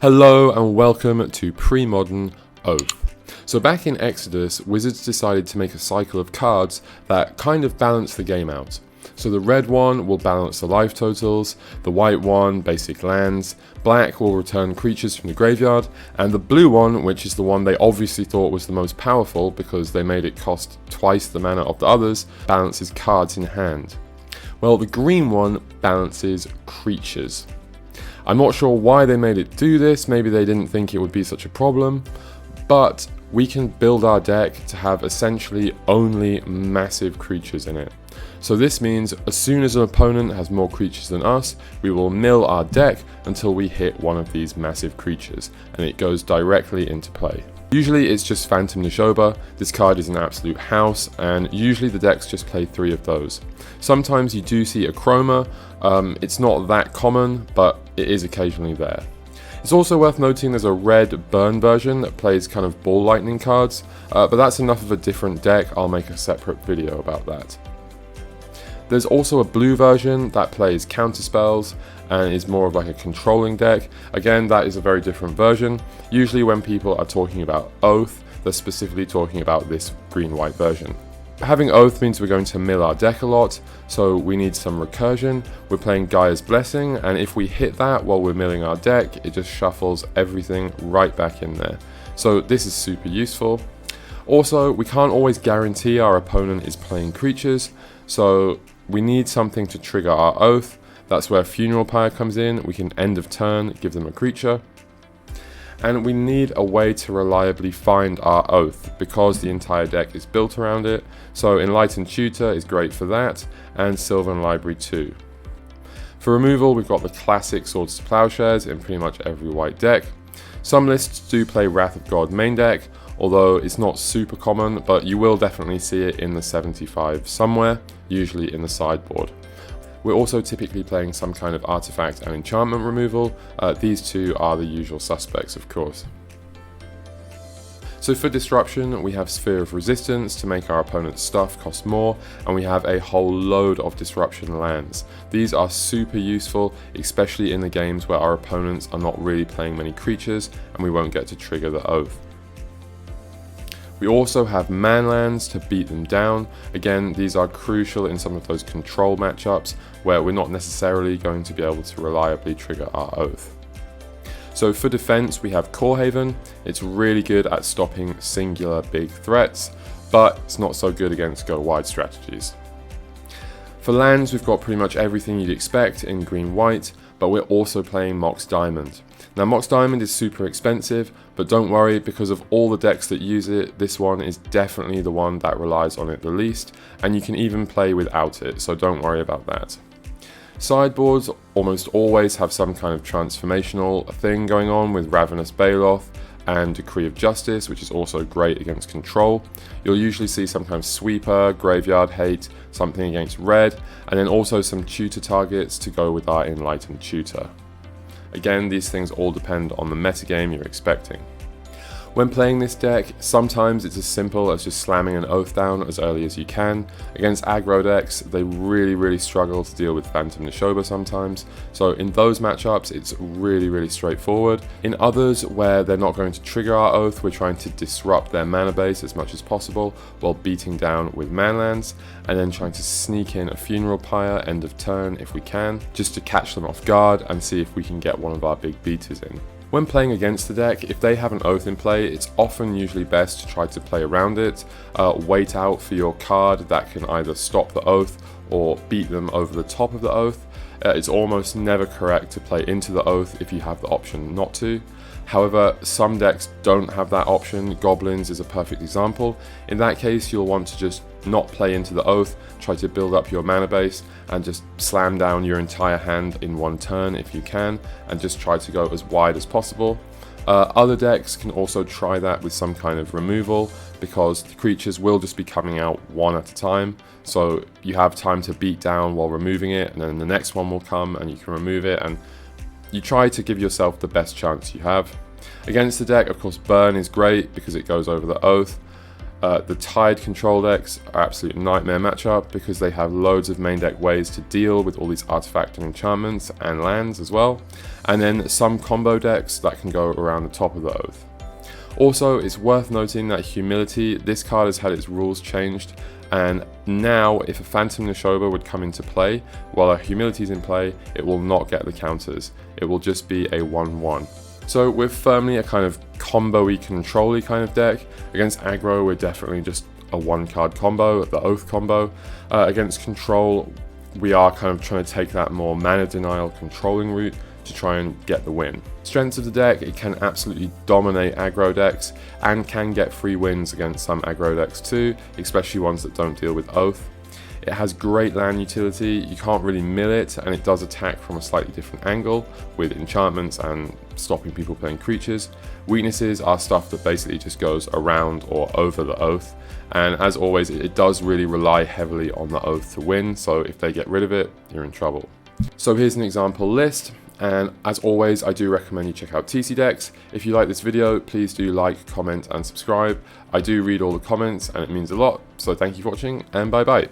Hello and welcome to Premodern Oath. So back in Exodus, Wizards decided to make a cycle of cards that kind of balance the game out. So the red one will balance the life totals, the white one basic lands, black will return creatures from the graveyard, and the blue one, which is the one they obviously thought was the most powerful because they made it cost twice the mana of the others, balances cards in hand. Well, the green one balances creatures. I'm not sure why they made it do this, maybe they didn't think it would be such a problem, but we can build our deck to have essentially only massive creatures in it. So this means as soon as an opponent has more creatures than us, we will mill our deck until we hit one of these massive creatures, and it goes directly into play. Usually it's just Phantom Nishoba, this card is an absolute house, and usually the decks just play 3 of those. Sometimes you do see a Chroma, it's not that common, but it is occasionally there. It's also worth noting there's a red burn version that plays kind of ball lightning cards, but that's enough of a different deck, I'll make a separate video about that. There's also a blue version that plays counter spells and is more of like a controlling deck. Again, that is a very different version. Usually when people are talking about Oath, they're specifically talking about this green-white version. Having Oath means we're going to mill our deck a lot, so we need some recursion. We're playing Gaia's Blessing, and if we hit that while we're milling our deck, it just shuffles everything right back in there. So this is super useful. Also, we can't always guarantee our opponent is playing creatures, so we need something to trigger our Oath. That's where Funeral Pyre comes in. We can end of turn, give them a creature. And we need a way to reliably find our Oath because the entire deck is built around it. So Enlightened Tutor is great for that, and Sylvan Library too. For removal, we've got the classic Swords to Plowshares in pretty much every white deck. Some lists do play Wrath of God main deck, although it's not super common, but you will definitely see it in the 75 somewhere, usually in the sideboard. We're also typically playing some kind of artifact and enchantment removal. These two are the usual suspects, of course. So for disruption, we have Sphere of Resistance to make our opponent's stuff cost more, and we have a whole load of disruption lands. These are super useful, especially in the games where our opponents are not really playing many creatures and we won't get to trigger the Oath. We also have man lands to beat them down. Again, these are crucial in some of those control matchups where we're not necessarily going to be able to reliably trigger our Oath. So for defense, we have Corehaven. It's really good at stopping singular big threats, but it's not so good against go wide strategies. For lands, we've got pretty much everything you'd expect in green-white, but we're also playing Mox Diamond. Now Mox Diamond is super expensive, but don't worry, because of all the decks that use it, this one is definitely the one that relies on it the least, and you can even play without it, so don't worry about that. Sideboards almost always have some kind of transformational thing going on with Ravenous Baloth and Decree of Justice, which is also great against control. You'll usually see some kind of sweeper, graveyard hate, something against red, and then also some tutor targets to go with our Enlightened Tutor. Again, these things all depend on the metagame you're expecting. When playing this deck, sometimes it's as simple as just slamming an Oath down as early as you can. Against aggro decks, they really struggle to deal with Phantom Nishoba sometimes, so in those matchups it's really straightforward. In others, where they're not going to trigger our Oath, we're trying to disrupt their mana base as much as possible while beating down with manlands, and then trying to sneak in a Funeral Pyre end of turn if we can, just to catch them off guard and see if we can get one of our big beaters in. When playing against the deck, if they have an Oath in play, it's often usually best to try to play around it. Wait out for your card that can either stop the Oath or beat them over the top of the Oath. It's almost never correct to play into the Oath if you have the option not to. However, some decks don't have that option. Goblins is a perfect example. In that case, you'll want to just not play into the Oath, try to build up your mana base and just slam down your entire hand in one turn if you can, and just try to go as wide as possible. Other decks can also try that with some kind of removal, because the creatures will just be coming out one at a time, so you have time to beat down while removing it, and then the next one will come and you can remove it, and you try to give yourself the best chance you have. Against the deck, of course, Burn is great because it goes over the Oath. The Tide control decks are absolute nightmare matchup because they have loads of main deck ways to deal with all these artifact and enchantments and lands as well. And then some combo decks that can go around the top of the Oath. Also, it's worth noting that Humility, this card has had its rules changed, and now if a Phantom Neshoba would come into play while a Humility is in play, it will not get the counters. It will just be a 1/1. So we're firmly a kind of combo-y, control-y kind of deck. Against aggro, we're definitely just a one-card combo, the Oath combo. Against control, we are kind of trying to take that more mana denial controlling route to try and get the win. Strengths of the deck, it can absolutely dominate aggro decks and can get free wins against some aggro decks too, especially ones that don't deal with Oath. It has great land utility, you can't really mill it, and it does attack from a slightly different angle with enchantments and stopping people playing creatures. Weaknesses are stuff that basically just goes around or over the Oath, and as always it does really rely heavily on the Oath to win, so if they get rid of it, you're in trouble. So here's an example list. And as always, I do recommend you check out TC Decks. If you like this video, please do like, comment and subscribe. I do read all the comments and it means a lot. So thank you for watching and bye bye.